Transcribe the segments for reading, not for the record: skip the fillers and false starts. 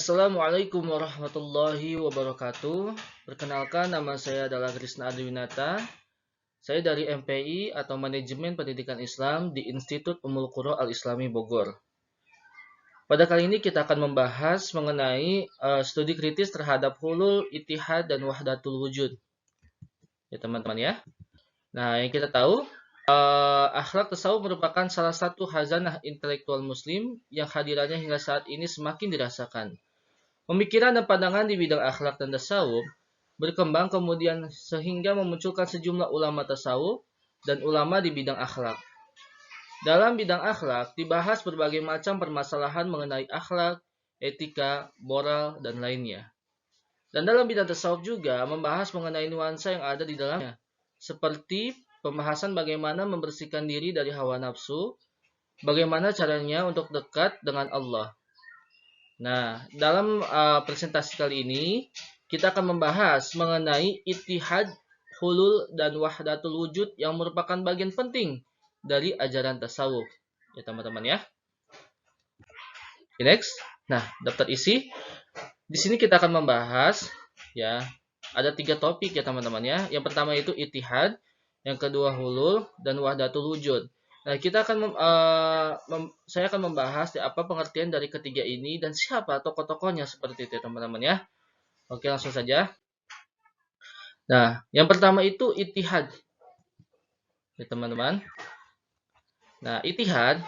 Assalamualaikum warahmatullahi wabarakatuh. Perkenalkan, nama saya adalah Krisna Adwinata. Saya dari MPI atau Manajemen Pendidikan Islam di Institut Ummul Qura Al-Islami Bogor. Pada kali ini kita akan membahas mengenai studi kritis terhadap hulul, ittihad, dan wahdatul wujud. Ya teman-teman ya. Nah, yang kita tahu, akhlak tasawuf merupakan salah satu khazanah intelektual muslim yang hadirannya hingga saat ini semakin dirasakan. Pemikiran dan pandangan di bidang akhlak dan tasawuf berkembang kemudian sehingga memunculkan sejumlah ulama tasawuf dan ulama di bidang akhlak. Dalam bidang akhlak dibahas berbagai macam permasalahan mengenai akhlak, etika, moral, dan lainnya. Dan dalam bidang tasawuf juga membahas mengenai nuansa yang ada di dalamnya, seperti pembahasan bagaimana membersihkan diri dari hawa nafsu, bagaimana caranya untuk dekat dengan Allah. Nah, dalam presentasi kali ini kita akan membahas mengenai ittihad, hulul, dan wahdatul wujud yang merupakan bagian penting dari ajaran tasawuf. Ya teman-teman ya. Next. Nah, daftar isi. Di sini kita akan membahas ya, ada 3 topik ya teman-teman ya. Yang pertama itu ittihad, yang kedua hulul, dan wahdatul wujud. Nah, saya akan membahas apa pengertian dari ketiga ini dan siapa tokoh-tokohnya seperti itu teman-teman ya. Oke, langsung saja. Nah, yang pertama itu ittihad. Ya teman-teman. Nah, ittihad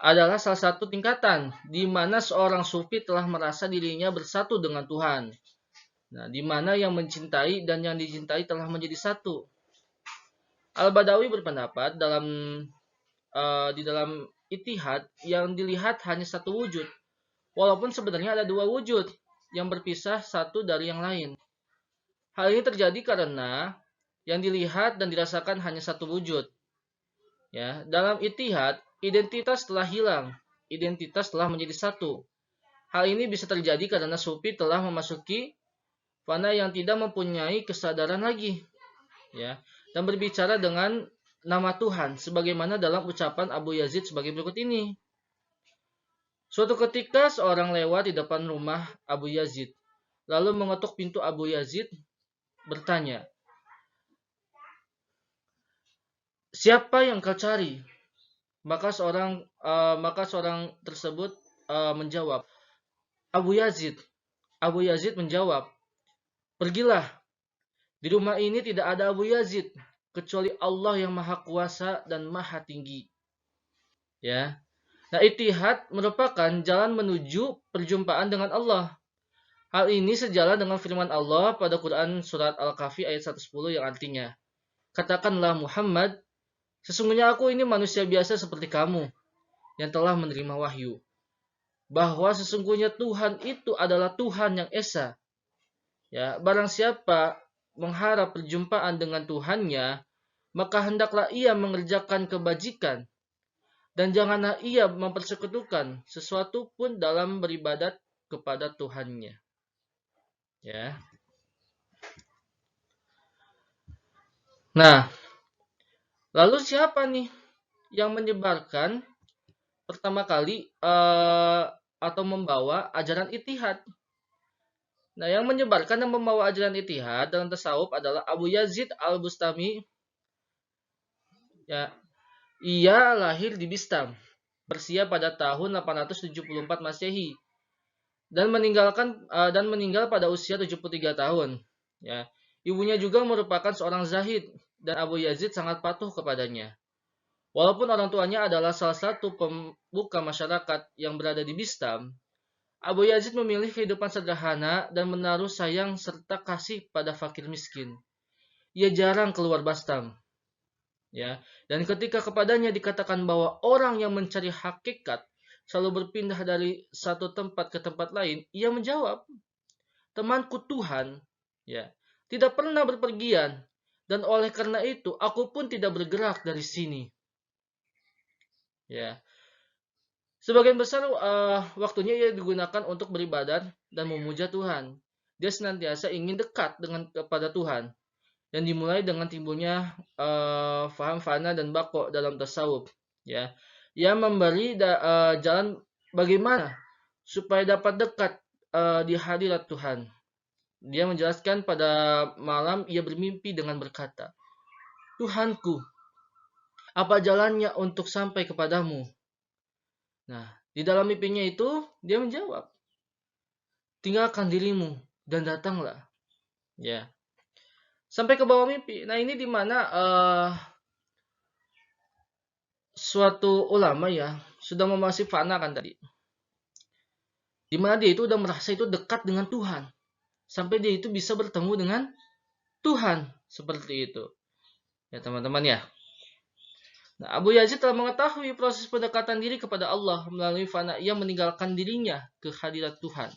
adalah salah satu tingkatan di mana seorang sufi telah merasa dirinya bersatu dengan Tuhan. Nah, di mana yang mencintai dan yang dicintai telah menjadi satu. Al-Badawi berpendapat di dalam ittihad yang dilihat hanya satu wujud, walaupun sebenarnya ada 2 wujud yang berpisah satu dari yang lain. Hal ini terjadi karena yang dilihat dan dirasakan hanya satu wujud. Ya, dalam ittihad, identitas telah hilang, identitas telah menjadi satu. Hal ini bisa terjadi karena sufi telah memasuki fana yang tidak mempunyai kesadaran lagi, ya, dan berbicara dengan nama Tuhan, sebagaimana dalam ucapan Abu Yazid sebagai berikut ini. Suatu ketika seorang lewat di depan rumah Abu Yazid, lalu mengetuk pintu Abu Yazid, bertanya, "Siapa yang kau cari?" Maka seorang tersebut menjawab, Abu Yazid. Abu Yazid menjawab, "Pergilah. Di rumah ini tidak ada Abu Yazid kecuali Allah yang Maha Kuasa dan Maha Tinggi." Ya. Nah, ittihad merupakan jalan menuju perjumpaan dengan Allah. Hal ini sejalan dengan firman Allah pada Quran surat Al-Kahfi ayat 110 yang artinya, "Katakanlah Muhammad, sesungguhnya aku ini manusia biasa seperti kamu yang telah menerima wahyu, bahwa sesungguhnya Tuhan itu adalah Tuhan yang esa. Ya, barang siapa mengharap perjumpaan dengan Tuhannya, maka hendaklah ia mengerjakan kebajikan, dan janganlah ia mempersekutukan sesuatu pun dalam beribadat kepada Tuhannya." Ya. Nah, lalu siapa nih yang menyebarkan pertama kali atau membawa ajaran ittihad? Nah, yang menyebarkan dan membawa ajaran ittihad dalam tasawuf adalah Abu Yazid Al-Bustami. Ya, ia lahir di Bistam, Persia pada tahun 874 Masehi dan meninggal pada usia 73 tahun. Ya, ibunya juga merupakan seorang zahid dan Abu Yazid sangat patuh kepadanya. Walaupun orang tuanya adalah salah satu pemuka masyarakat yang berada di Bistam, Abu Yazid memilih kehidupan sederhana dan menaruh sayang serta kasih pada fakir miskin. Ia jarang keluar Bastam. Ya, dan ketika kepadanya dikatakan bahwa orang yang mencari hakikat selalu berpindah dari satu tempat ke tempat lain, ia menjawab, "Temanku Tuhan, ya, tidak pernah berpergian, dan oleh karena itu aku pun tidak bergerak dari sini." Ya, sebagian besar waktunya ia digunakan untuk beribadat dan memuja Tuhan. Dia senantiasa ingin dekat kepada Tuhan, yang dimulai dengan timbulnya faham fana dan bako dalam tasawuf. Ya, ia memberi jalan bagaimana supaya dapat dekat di hadirat Tuhan. Dia menjelaskan pada malam ia bermimpi dengan berkata, Tuhanku, apa jalannya untuk sampai kepadamu? Nah, di dalam mimpinya itu dia menjawab, tinggalkan dirimu dan datanglah. Ya, sampai ke bawah mimpi. Nah, ini di mana suatu ulama ya sudah memasuki fana kan tadi. Di mana dia itu udah merasa itu dekat dengan Tuhan. Sampai dia itu bisa bertemu dengan Tuhan. Seperti itu. Ya teman-teman ya. Nah, Abu Yazid telah mengetahui proses pendekatan diri kepada Allah melalui fana ia meninggalkan dirinya ke hadirat Tuhan.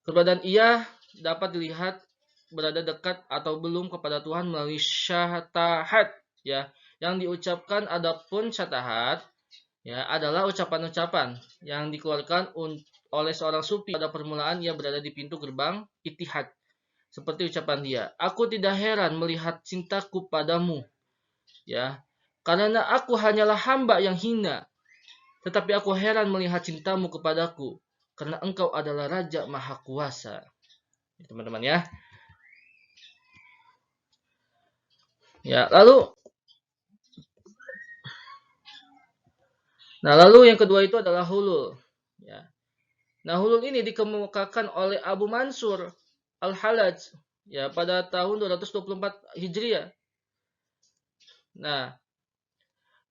Keberadaan ia dapat dilihat berada dekat atau belum kepada Tuhan melalui syatahat ya. Yang diucapkan adapun syatahat ya adalah ucapan-ucapan yang dikeluarkan oleh seorang sufi pada permulaan ia berada di pintu gerbang ittihad. Seperti ucapan dia, aku tidak heran melihat cintaku padamu ya, karena aku hanyalah hamba yang hina, tetapi aku heran melihat cintamu kepadaku karena engkau adalah Raja Maha Kuasa. Teman-teman ya. Ya, lalu yang kedua itu adalah hulul. Ya. Nah, hulul ini dikemukakan oleh Abu Mansur Al-Halaj ya pada tahun 224 Hijriah. Nah,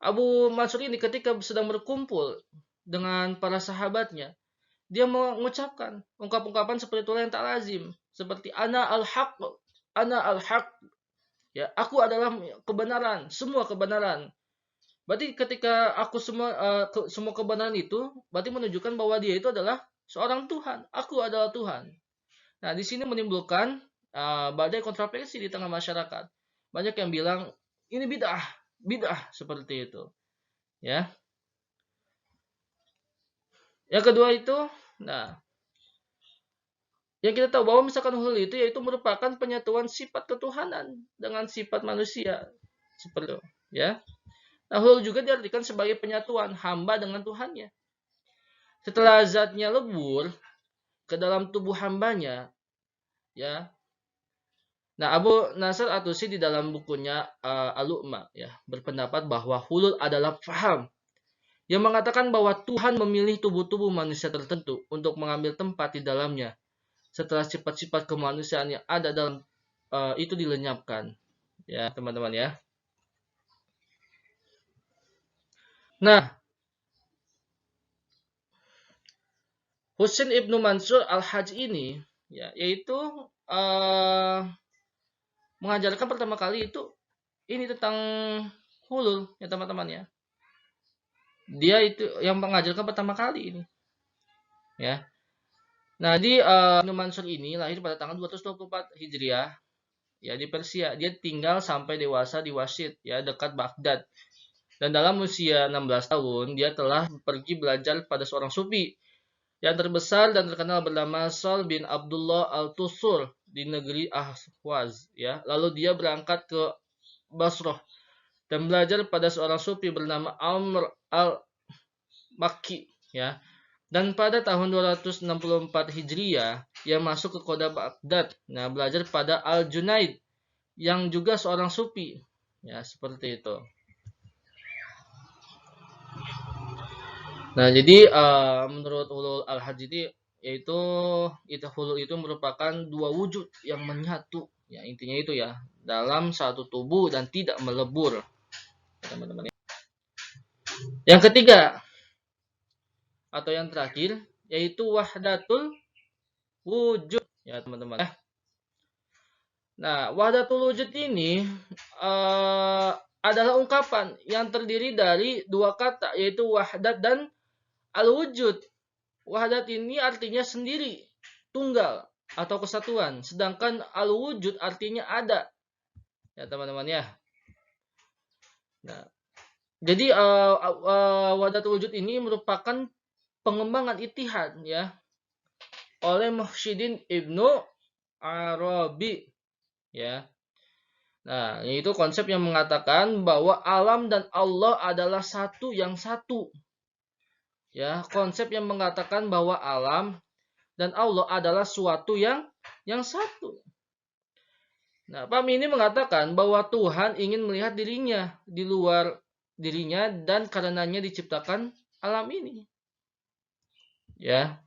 Abu Mansur ini ketika sedang berkumpul dengan para sahabatnya, dia mengucapkan ungkapan-ungkapan seperti itulah yang tak lazim, seperti ana al-haq, ya, aku adalah kebenaran, semua kebenaran. Berarti ketika aku semua kebenaran itu, berarti menunjukkan bahwa dia itu adalah seorang Tuhan. Aku adalah Tuhan. Nah, di sini menimbulkan badai kontroversi di tengah masyarakat. Banyak yang bilang ini bid'ah seperti itu. Ya. Yang kedua itu, nah, yang kita tahu bahwa misalkan hulul itu yaitu merupakan penyatuan sifat ketuhanan dengan sifat manusia. Seperti itu, ya. Nah, hulul juga diartikan sebagai penyatuan hamba dengan Tuhannya. Setelah zatnya lebur ke dalam tubuh hambanya, ya. Nah, Abu Nasr At-Tusi di dalam bukunya Al-Lu'ma ya berpendapat bahwa hulul adalah faham yang mengatakan bahwa Tuhan memilih tubuh-tubuh manusia tertentu untuk mengambil tempat di dalamnya setelah sifat-sifat kemanusiaan yang ada dalam itu dilenyapkan. Ya, teman-teman ya. Nah, Husain Ibnu Mansur Al-Hajj ini ya yaitu mengajarkan pertama kali itu ini tentang hulul ya teman-teman ya. Dia itu yang mengajarkan pertama kali ini. Ya. Nah, di Ibnu Mansur ini lahir pada tanggal 224 Hijriah ya di Persia. Dia tinggal sampai dewasa di Wasit ya dekat Baghdad. Dan dalam usia 16 tahun dia telah pergi belajar pada seorang sufi yang terbesar dan terkenal bernama Sal bin Abdullah Al-Tusur di negeri Ahwaz ya. Lalu dia berangkat ke Basrah dan belajar pada seorang sufi bernama Amr al-Makki ya. Dan pada tahun 264 Hijriah, ia masuk ke kota Baghdad. Nah, belajar pada Al-Junaid yang juga seorang sufi. Ya, seperti itu. Nah, jadi menurut Ulul Al-Hajj ini yaitu hulul itu merupakan dua wujud yang menyatu. Ya, intinya itu ya, dalam satu tubuh dan tidak melebur. Teman-teman. Yang ketiga atau yang terakhir yaitu wahdatul wujud ya teman-teman. Nah, wahdatul wujud ini adalah ungkapan yang terdiri dari dua kata yaitu wahdat dan al-wujud. Wahdat ini artinya sendiri, tunggal atau kesatuan, sedangkan al-wujud artinya ada. Ya teman-teman ya. Nah, jadi wahdatul wujud ini merupakan pengembangan ittihad ya oleh Muhyiddin Ibnu Arabi ya. Nah, itu konsep yang mengatakan bahwa alam dan Allah adalah satu yang satu. Ya, konsep yang mengatakan bahwa alam dan Allah adalah suatu yang satu. Nah, paham ini mengatakan bahwa Tuhan ingin melihat dirinya di luar dirinya dan karenanya diciptakan alam ini. Ya.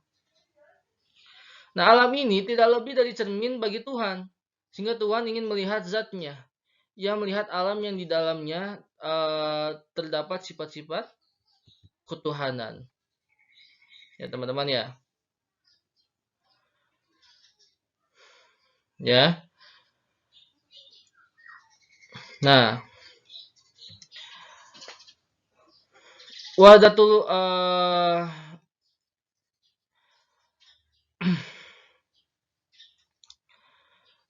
Nah, alam ini tidak lebih dari cermin bagi Tuhan, sehingga Tuhan ingin melihat zatnya. Ia melihat alam yang di dalamnya terdapat sifat-sifat ketuhanan. Ya, teman-teman ya. Ya. Nah, wahdatul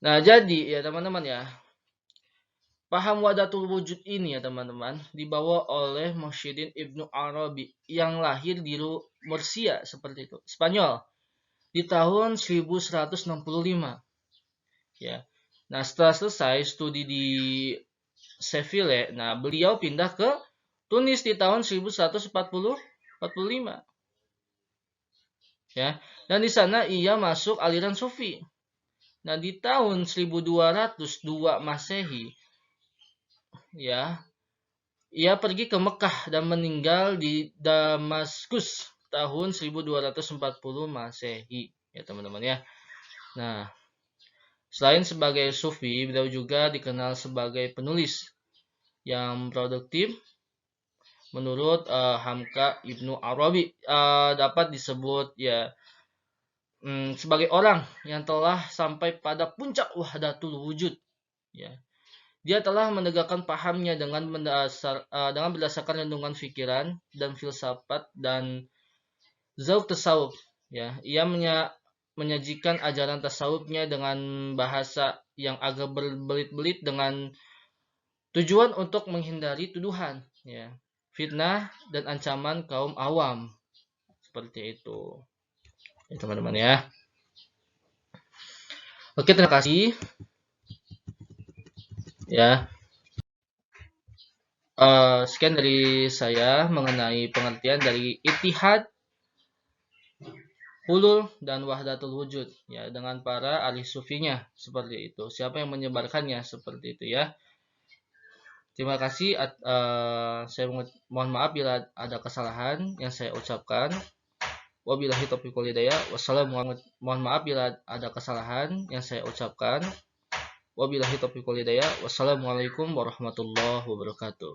Nah, jadi ya teman-teman ya. Paham wahdatul wujud ini ya teman-teman dibawa oleh Muhyiddin Ibnu Arabi yang lahir di Murcia seperti itu, Spanyol di tahun 1165. Ya. Nah, setelah selesai studi di Seville, nah beliau pindah ke Tunis di tahun 1145. Ya. Dan di sana ia masuk aliran Sufi. Nah, di tahun 1202 Masehi, ya, ia pergi ke Mekah dan meninggal di Damaskus tahun 1240 Masehi. Ya, teman-teman ya. Nah, selain sebagai sufi, beliau juga dikenal sebagai penulis yang produktif. Menurut Hamka Ibnu Arabi dapat disebut ya sebagai orang yang telah sampai pada puncak wahdatul wujud. Ya. Dia telah menegakkan pahamnya dengan berdasarkan renungan fikiran dan filsafat dan zauq tasawuf. Ya, ia menyajikan ajaran tasawufnya dengan bahasa yang agak berbelit-belit dengan tujuan untuk menghindari tuduhan, ya, fitnah dan ancaman kaum awam. Seperti itu. Ya, teman-teman ya. Oke, terima kasih. Ya. Sekian dari saya mengenai pengertian dari ittihad, hulul, dan wahdatul wujud ya dengan para ahli sufinya seperti itu. Siapa yang menyebarkannya seperti itu ya. Terima kasih. Saya mohon maaf bila ada kesalahan yang saya ucapkan. Wabillahi taufiq wal hidayah. Wassalamualaikum. Mohon maaf bila ada kesalahan yang saya ucapkan. Wabillahi taufiq wal hidayah. Wassalamualaikum warahmatullahi wabarakatuh.